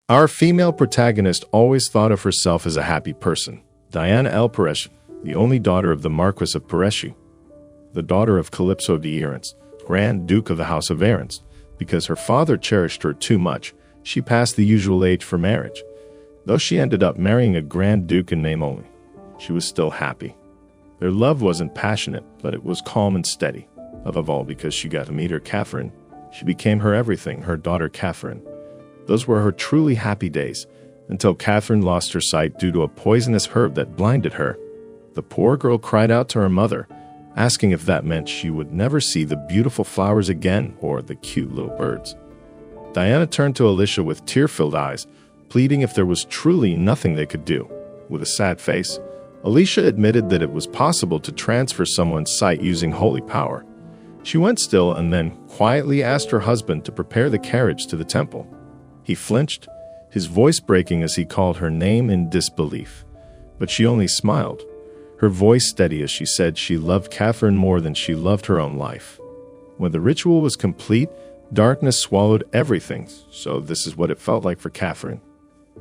Our female protagonist always thought of herself as a happy person. Diana L. Peresci, the only daughter of the Marquis of Peresci, the daughter of Calypso de Ernst, Grand Duke of the House of Ernst. Because her father cherished her too much, she passed the usual age for marriage. Though she ended up marrying a Grand Duke in name only, she was still happy. Their love wasn't passionate, but it was calm and steady. Above all, because she got to meet her Catherine. She became her everything, her daughter Catherine. Those were her truly happy days, until Catherine lost her sight due to a poisonous herb that blinded her. The poor girl cried out to her mother, asking if that meant she would never see the beautiful flowers again or the cute little birds. Diana turned to Alicia with tear-filled eyes, pleading if there was truly nothing they could do. With a sad face, Alicia admitted that it was possible to transfer someone's sight using holy power. She went still and then quietly asked her husband to prepare the carriage to the temple. He flinched, his voice breaking as he called her name in disbelief. But she only smiled, her voice steady as she said she loved Catherine more than she loved her own life. When the ritual was complete, darkness swallowed everything, so this is what it felt like for Catherine.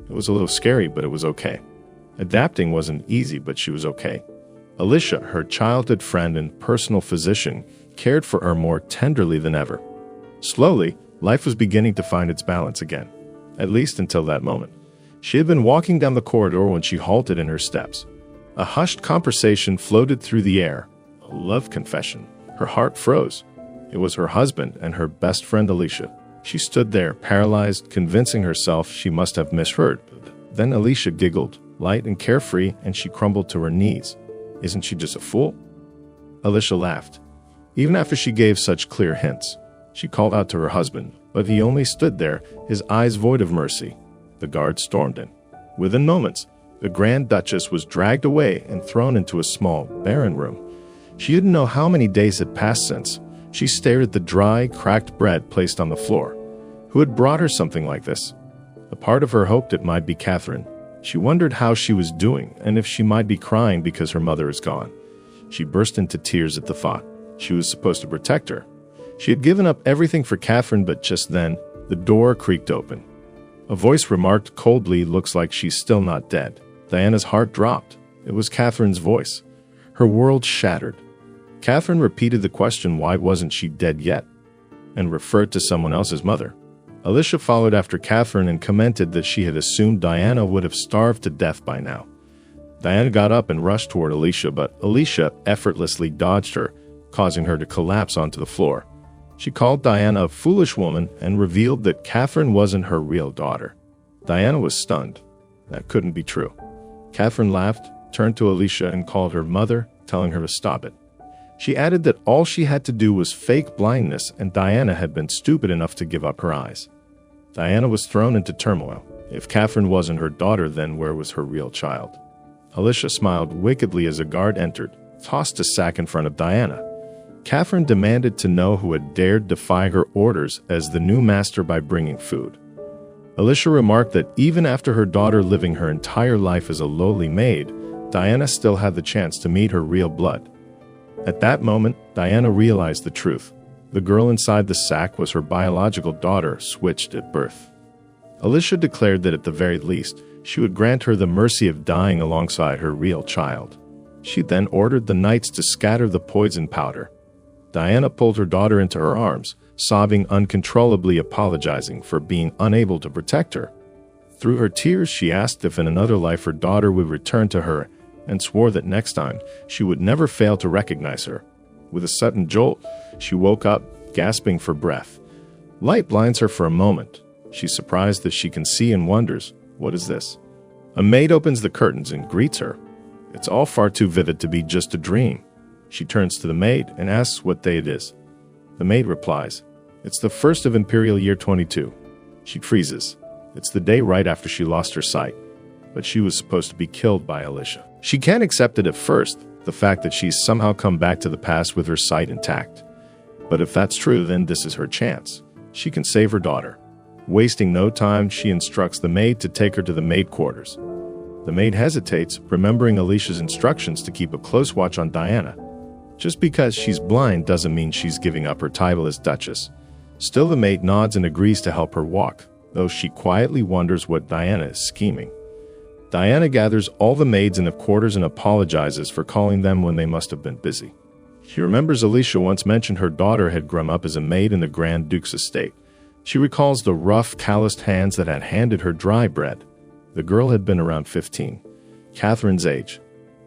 It was a little scary, but it was okay. Adapting wasn't easy, but she was okay. Alicia, her childhood friend and personal physician, cared for her more tenderly than ever. Slowly, life was beginning to find its balance again, at least until that moment. She had been walking down the corridor when she halted in her steps. A hushed conversation floated through the air, a love confession. Her heart froze. It was her husband and her best friend Alicia. She stood there, paralyzed, convincing herself she must have misheard. Then Alicia giggled, light and carefree, and she crumbled to her knees. Isn't she just a fool? Alicia laughed. Even after she gave such clear hints, she called out to her husband, but he only stood there, his eyes void of mercy. The guard stormed in. Within moments, the Grand Duchess was dragged away and thrown into a small, barren room. She didn't know how many days had passed since. She stared at the dry, cracked bread placed on the floor. Who had brought her something like this? A part of her hoped it might be Catherine. She wondered how she was doing and if she might be crying because her mother is gone. She burst into tears at the thought. She was supposed to protect her. She had given up everything for Catherine, but just then, the door creaked open. A voice remarked coldly, "Looks like she's still not dead." Diana's heart dropped. It was Catherine's voice. Her world shattered. Catherine repeated the question, why wasn't she dead yet? And referred to someone else's mother. Alicia followed after Catherine and commented that she had assumed Diana would have starved to death by now. Diana got up and rushed toward Alicia, but Alicia effortlessly dodged her, causing her to collapse onto the floor. She called Diana a foolish woman and revealed that Catherine wasn't her real daughter. Diana was stunned. That couldn't be true. Catherine laughed, turned to Alicia and called her mother, telling her to stop it. She added that all she had to do was fake blindness and Diana had been stupid enough to give up her eyes. Diana was thrown into turmoil. If Catherine wasn't her daughter, then where was her real child? Alicia smiled wickedly as a guard entered, tossed a sack in front of Diana. Catherine demanded to know who had dared defy her orders as the new master by bringing food. Alicia remarked that even after her daughter living her entire life as a lowly maid, Diana still had the chance to meet her real blood. At that moment, Diana realized the truth. The girl inside the sack was her biological daughter, switched at birth. Alicia declared that at the very least, she would grant her the mercy of dying alongside her real child. She then ordered the knights to scatter the poison powder. Diana pulled her daughter into her arms, sobbing uncontrollably, apologizing for being unable to protect her. Through her tears, she asked if in another life her daughter would return to her and swore that next time she would never fail to recognize her. With a sudden jolt, she woke up, gasping for breath. Light blinds her for a moment. She's surprised that she can see and wonders, what is this? A maid opens the curtains and greets her. It's all far too vivid to be just a dream. She turns to the maid and asks what day it is. The maid replies, "It's the 1st of Imperial Year 22. She freezes. It's the day right after she lost her sight. But she was supposed to be killed by Alicia. She can't accept it at first, the fact that she's somehow come back to the past with her sight intact. But if that's true, then this is her chance. She can save her daughter. Wasting no time, she instructs the maid to take her to the maid quarters. The maid hesitates, remembering Alicia's instructions to keep a close watch on Diana. Just because she's blind doesn't mean she's giving up her title as Duchess. Still, the maid nods and agrees to help her walk. though she quietly wonders what Diana is scheming. Diana gathers all the maids in the quarters and apologizes for calling them when they must have been busy. She remembers Alicia once mentioned her daughter had grown up as a maid in the Grand Duke's estate. She recalls the rough, calloused hands that had handed her dry bread. The girl had been around 15, Catherine's age.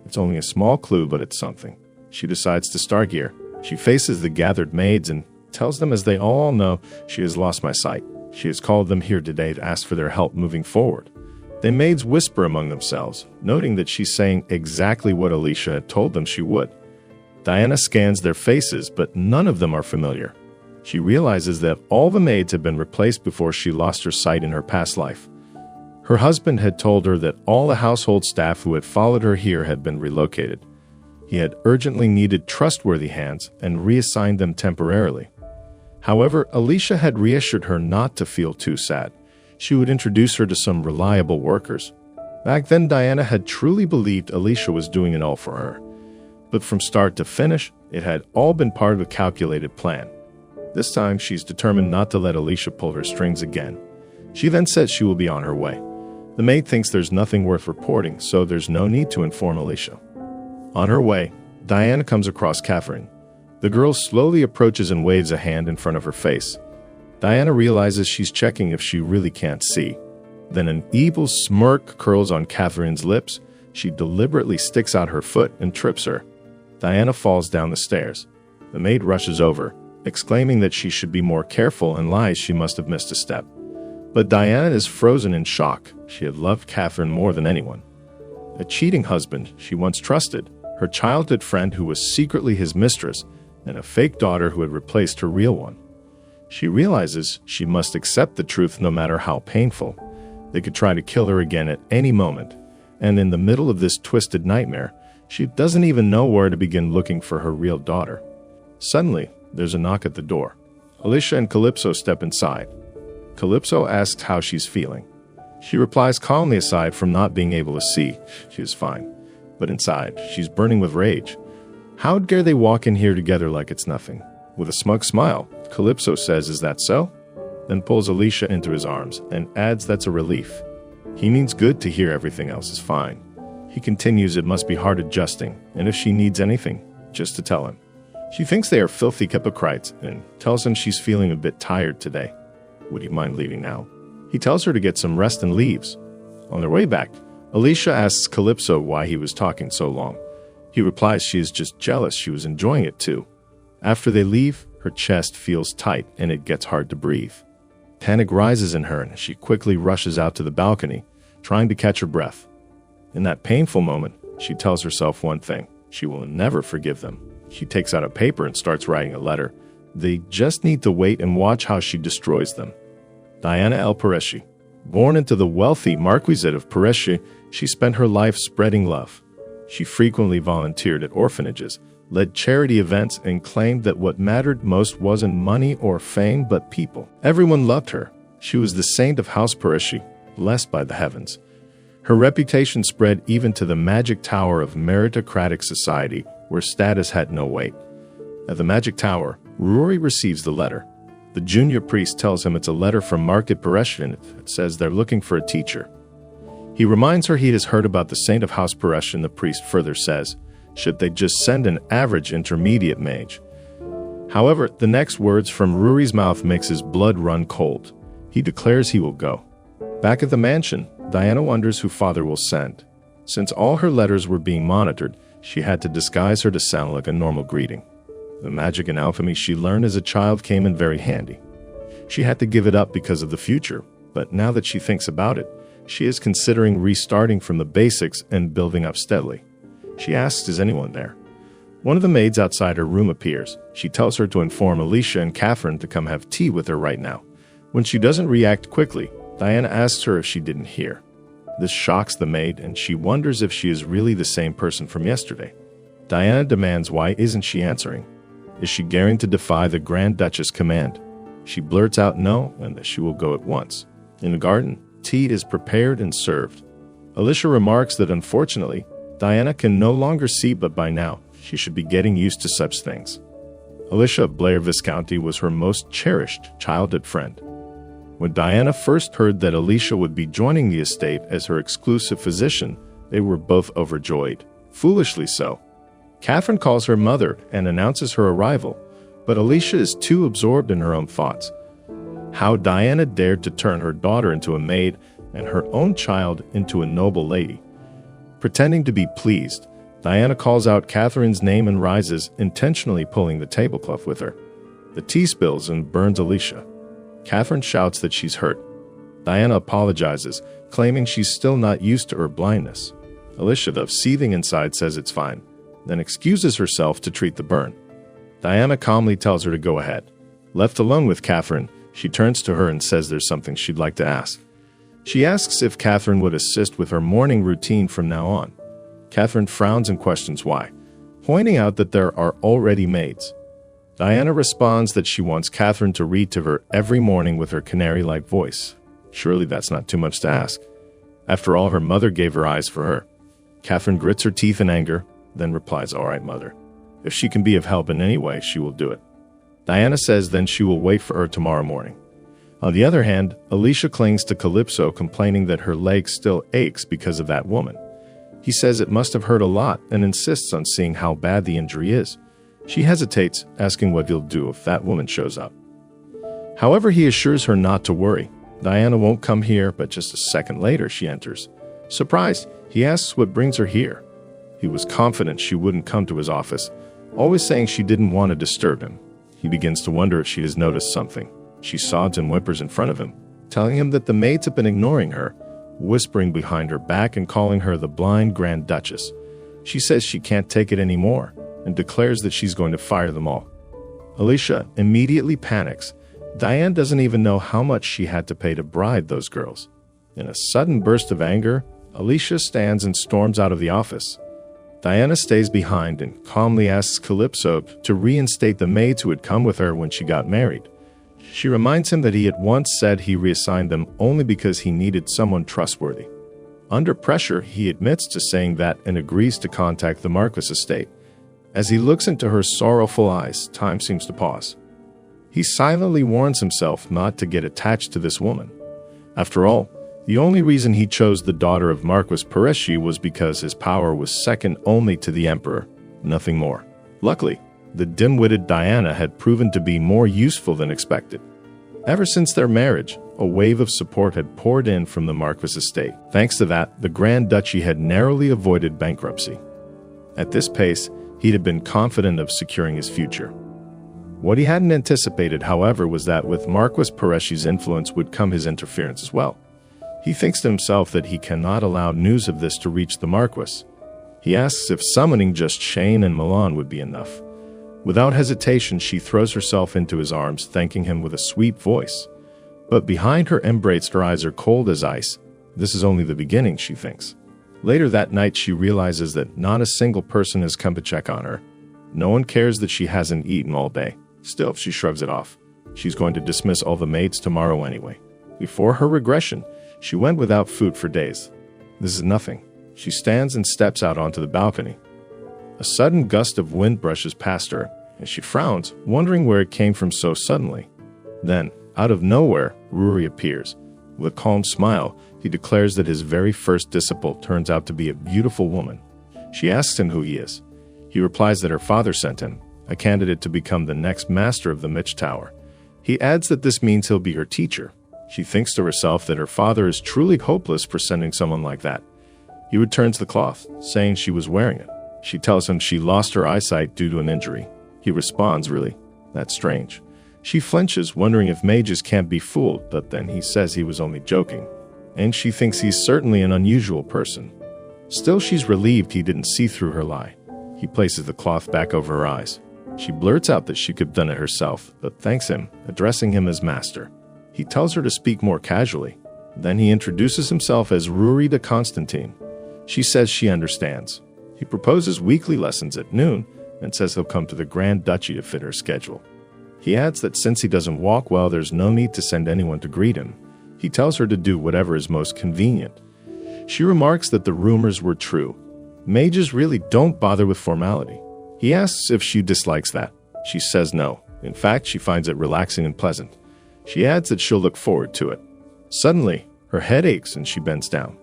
It's only a small clue, but it's something. She decides to start gear. She faces the gathered maids and tells them, as they all know, she has lost my sight. She has called them here today to ask for their help moving forward. The maids whisper among themselves, noting that she's saying exactly what Alicia had told them she would. Diana scans their faces, but none of them are familiar. She realizes that all the maids had been replaced before she lost her sight in her past life. Her husband had told her that all the household staff who had followed her here had been relocated. He had urgently needed trustworthy hands and reassigned them temporarily. However, Alicia had reassured her not to feel too sad. She would introduce her to some reliable workers. Back then, Diana had truly believed Alicia was doing it all for her. But from start to finish, it had all been part of a calculated plan. This time, she's determined not to let Alicia pull her strings again. She then says she will be on her way. The maid thinks there's nothing worth reporting, so there's no need to inform Alicia. On her way, Diana comes across Catherine. The girl slowly approaches and waves a hand in front of her face. Diana realizes she's checking if she really can't see. Then an evil smirk curls on Catherine's lips. She deliberately sticks out her foot and trips her. Diana falls down the stairs. The maid rushes over, exclaiming that she should be more careful and lies she must have missed a step. But Diana is frozen in shock. She had loved Catherine more than anyone. A cheating husband she once trusted, her childhood friend who was secretly his mistress, and a fake daughter who had replaced her real one. She realizes she must accept the truth no matter how painful. They could try to kill her again at any moment, and in the middle of this twisted nightmare, she doesn't even know where to begin looking for her real daughter. Suddenly, there's a knock at the door. Alicia and Calypso step inside. Calypso asks how she's feeling. She replies calmly, aside from not being able to see, she is fine. But inside, she's burning with rage. How dare they walk in here together like it's nothing? With a smug smile, Calypso says, "Is that so?" Then pulls Alicia into his arms and adds that's a relief. He means good to hear everything else is fine. He continues it must be hard adjusting, and if she needs anything, just to tell him. She thinks they are filthy hypocrites and tells him she's feeling a bit tired today. Would he mind leaving now? He tells her to get some rest and leaves. On their way back, Alicia asks Calypso why he was talking so long. He replies she is just jealous she was enjoying it too. After they leave, her chest feels tight and it gets hard to breathe. Panic rises in her and she quickly rushes out to the balcony, trying to catch her breath. In that painful moment, she tells herself one thing: she will never forgive them. She takes out a paper and starts writing a letter. They just need to wait and watch how she destroys them. Diana El Peresci. Born into the wealthy Marquisate of Peresci, she spent her life spreading love. She frequently volunteered at orphanages, led charity events, and claimed that what mattered most wasn't money or fame, but people. Everyone loved her. She was the saint of House Peresci, blessed by the heavens. Her reputation spread even to the magic tower of meritocratic society, where status had no weight. At the magic tower, Rory receives the letter. The junior priest tells him it's a letter from Market Peresci and it says they're looking for a teacher. He reminds her he has heard about the saint of House Peresci, and the priest further says, should they just send an average intermediate mage? However, the next words from Rory's mouth makes his blood run cold. He declares he will go. Back at the mansion, Diana wonders who Father will send. Since all her letters were being monitored, she had to disguise her to sound like a normal greeting. The magic and alchemy she learned as a child came in very handy. She had to give it up because of the future, but now that she thinks about it, she is considering restarting from the basics and building up steadily. She asks, is anyone there? One of the maids outside her room appears. She tells her to inform Alicia and Catherine to come have tea with her right now. When she doesn't react quickly, Diana asks her if she didn't hear. This shocks the maid, and she wonders if she is really the same person from yesterday. Diana demands why isn't she answering? Is she daring to defy the Grand Duchess' command? She blurts out no, and that she will go at once. In the garden, tea is prepared and served. Alicia remarks that unfortunately, Diana can no longer see, but by now, she should be getting used to such things. Alicia Blair Visconti was her most cherished childhood friend. When Diana first heard that Alicia would be joining the estate as her exclusive physician, they were both overjoyed. Foolishly so. Catherine calls her mother and announces her arrival, but Alicia is too absorbed in her own thoughts. How Diana dared to turn her daughter into a maid and her own child into a noble lady. Pretending to be pleased, Diana calls out Catherine's name and rises, intentionally pulling the tablecloth with her. The tea spills and burns Alicia. Catherine shouts that she's hurt. Diana apologizes, claiming she's still not used to her blindness. Alicia, though seething inside, says it's fine, then excuses herself to treat the burn. Diana calmly tells her to go ahead. Left alone with Catherine, she turns to her and says there's something she'd like to ask. She asks if Catherine would assist with her morning routine from now on. Catherine frowns and questions why, pointing out that there are already maids. Diana responds that she wants Catherine to read to her every morning with her canary-like voice. Surely that's not too much to ask. After all, her mother gave her eyes for her. Catherine grits her teeth in anger, then replies, "All right, mother. If she can be of help in any way, she will do it." Diana says then she will wait for her tomorrow morning. On the other hand, Alicia clings to Calypso, complaining that her leg still aches because of that woman. He says it must have hurt a lot and insists on seeing how bad the injury is. She hesitates, asking what he'll do if that woman shows up. However, he assures her not to worry. Diana won't come here, but just a second later she enters. Surprised, he asks what brings her here. He was confident she wouldn't come to his office, always saying she didn't want to disturb him. He begins to wonder if she has noticed something. She sobs and whimpers in front of him, telling him that the maids have been ignoring her, whispering behind her back and calling her the blind Grand Duchess. She says she can't take it anymore and declares that she's going to fire them all. Alicia immediately panics. Diane doesn't even know how much she had to pay to bribe those girls. In a sudden burst of anger, Alicia stands and storms out of the office. Diana stays behind and calmly asks Calypso to reinstate the maids who had come with her when she got married. She reminds him that he had once said he reassigned them only because he needed someone trustworthy. Under pressure, he admits to saying that and agrees to contact the Marquis estate. As he looks into her sorrowful eyes, time seems to pause. He silently warns himself not to get attached to this woman. After all, the only reason he chose the daughter of Marquis Peresci was because his power was second only to the Emperor, nothing more. Luckily, the dim-witted Diana had proven to be more useful than expected. Ever since their marriage, a wave of support had poured in from the Marquis estate. Thanks to that, the Grand Duchy had narrowly avoided bankruptcy. At this pace, he'd have been confident of securing his future. What he hadn't anticipated, however, was that with Marquis Peresci's influence would come his interference as well. He thinks to himself that he cannot allow news of this to reach the Marquis. He asks if summoning just Shane and Milan would be enough. Without hesitation, she throws herself into his arms, thanking him with a sweet voice. But behind her embrace, her eyes are cold as ice. This is only the beginning, she thinks. Later that night, she realizes that not a single person has come to check on her. No one cares that she hasn't eaten all day. Still, she shrugs it off. She's going to dismiss all the maids tomorrow anyway. Before her regression, she went without food for days. This is nothing. She stands and steps out onto the balcony. A sudden gust of wind brushes past her, and she frowns, wondering where it came from so suddenly. Then, out of nowhere, Rory appears. With a calm smile, he declares that his very first disciple turns out to be a beautiful woman. She asks him who he is. He replies that her father sent him, a candidate to become the next master of the Mitch Tower. He adds that this means he'll be her teacher. She thinks to herself that her father is truly hopeless for sending someone like that. He returns the cloth, saying she was wearing it. She tells him she lost her eyesight due to an injury. He responds, "Really? That's strange." She flinches, wondering if mages can't be fooled, but then he says he was only joking. And she thinks he's certainly an unusual person. Still, she's relieved he didn't see through her lie. He places the cloth back over her eyes. She blurts out that she could have done it herself, but thanks him, addressing him as master. He tells her to speak more casually. Then he introduces himself as Rory de Constantine. She says she understands. He proposes weekly lessons at noon and says he'll come to the Grand Duchy to fit her schedule. He adds that since he doesn't walk well, there's no need to send anyone to greet him. He tells her to do whatever is most convenient. She remarks that the rumors were true. Mages really don't bother with formality. He asks if she dislikes that. She says no. In fact, she finds it relaxing and pleasant. She adds that she'll look forward to it. Suddenly, her head aches and she bends down.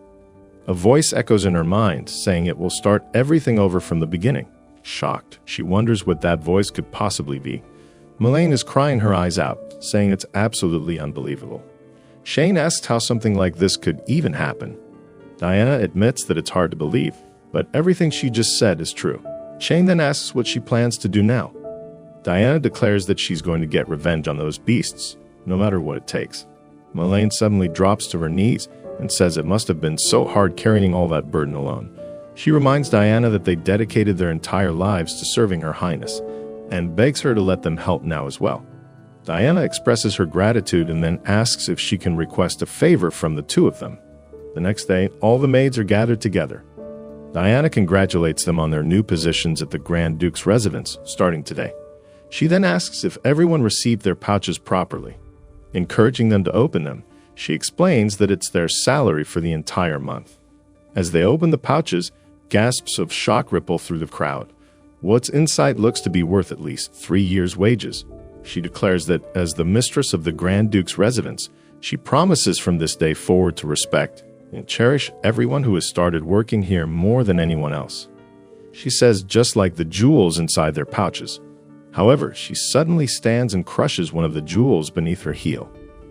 A voice echoes in her mind, saying it will start everything over from the beginning. Shocked, she wonders what that voice could possibly be. Melaine is crying her eyes out, saying it's absolutely unbelievable. Shane asks how something like this could even happen. Diana admits that it's hard to believe, but everything she just said is true. Shane then asks what she plans to do now. Diana declares that she's going to get revenge on those beasts, no matter what it takes. Melaine suddenly drops to her knees and says it must have been so hard carrying all that burden alone. She reminds Diana that they dedicated their entire lives to serving Her Highness, and begs her to let them help now as well. Diana expresses her gratitude and then asks if she can request a favor from the two of them. The next day, all the maids are gathered together. Diana congratulates them on their new positions at the Grand Duke's residence, starting today. She then asks if everyone received their pouches properly. Encouraging them to open them, she explains that it's their salary for the entire month. As they open the pouches, gasps of shock ripple through the crowd. What's inside looks to be worth at least 3 years' wages. She declares that, as the mistress of the Grand Duke's residence, she promises from this day forward to respect and cherish everyone who has started working here more than anyone else. She says just like the jewels inside their pouches. However, she suddenly stands and crushes one of the jewels beneath her heel.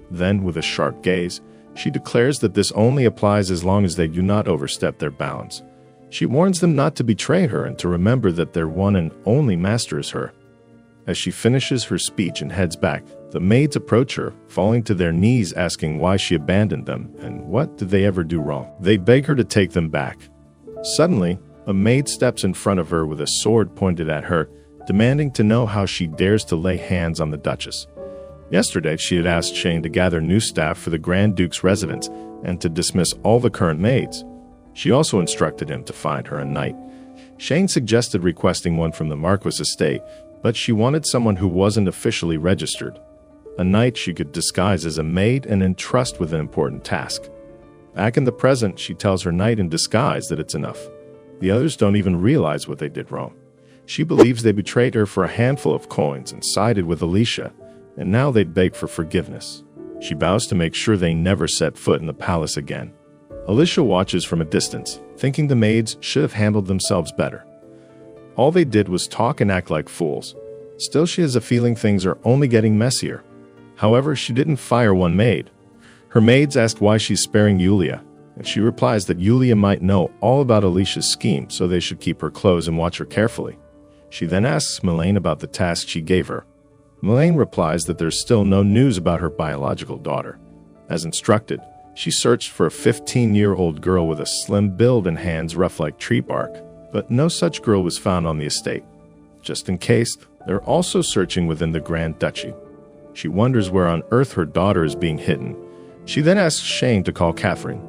Then, with a sharp gaze, she declares that this only applies as long as they do not overstep their bounds. She warns them not to betray her and to remember that their one and only master is her. As she finishes her speech and heads back, the maids approach her, falling to their knees asking why she abandoned them and what did they ever do wrong. They beg her to take them back. Suddenly, a maid steps in front of her with a sword pointed at her, demanding to know how she dares to lay hands on the Duchess. Yesterday, she had asked Shane to gather new staff for the Grand Duke's residence and to dismiss all the current maids. She also instructed him to find her a knight. Shane suggested requesting one from the Marquis estate, but she wanted someone who wasn't officially registered. A knight she could disguise as a maid and entrust with an important task. Back in the present, she tells her knight in disguise that it's enough. The others don't even realize what they did wrong. She believes they betrayed her for a handful of coins and sided with Alicia, and now they beg for forgiveness. She vows to make sure they never set foot in the palace again. Alicia watches from a distance, thinking the maids should have handled themselves better. All they did was talk and act like fools. Still, she has a feeling things are only getting messier. However, she didn't fire one maid. Her maids ask why she's sparing Yulia, and she replies that Yulia might know all about Alicia's scheme, so they should keep her close and watch her carefully. She then asks Melaine about the task she gave her. Melaine replies that there's still no news about her biological daughter. As instructed, she searched for a 15-year-old girl with a slim build and hands rough like tree bark, but no such girl was found on the estate. Just in case, they're also searching within the Grand Duchy. She wonders where on earth her daughter is being hidden. She then asks Shane to call Catherine.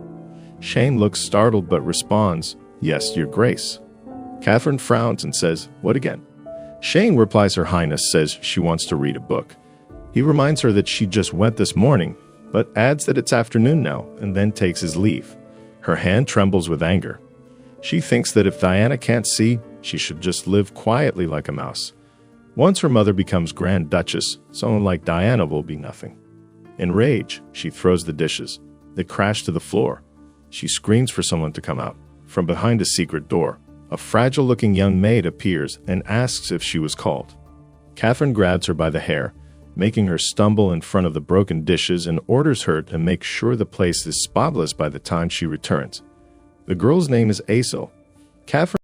Shane looks startled but responds, "Yes, Your Grace." Catherine frowns and says, "What again?" Shane replies Her Highness says she wants to read a book. He reminds her that she just went this morning, but adds that it's afternoon now, and then takes his leave. Her hand trembles with anger. She thinks that if Diana can't see, she should just live quietly like a mouse. Once her mother becomes Grand Duchess, someone like Diana will be nothing. In rage, she throws the dishes. They crash to the floor. She screams for someone to come out. From behind a secret door, a fragile-looking young maid appears and asks if she was called. Catherine grabs her by the hair, making her stumble in front of the broken dishes and orders her to make sure the place is spotless by the time she returns. The girl's name is Aisel. Catherine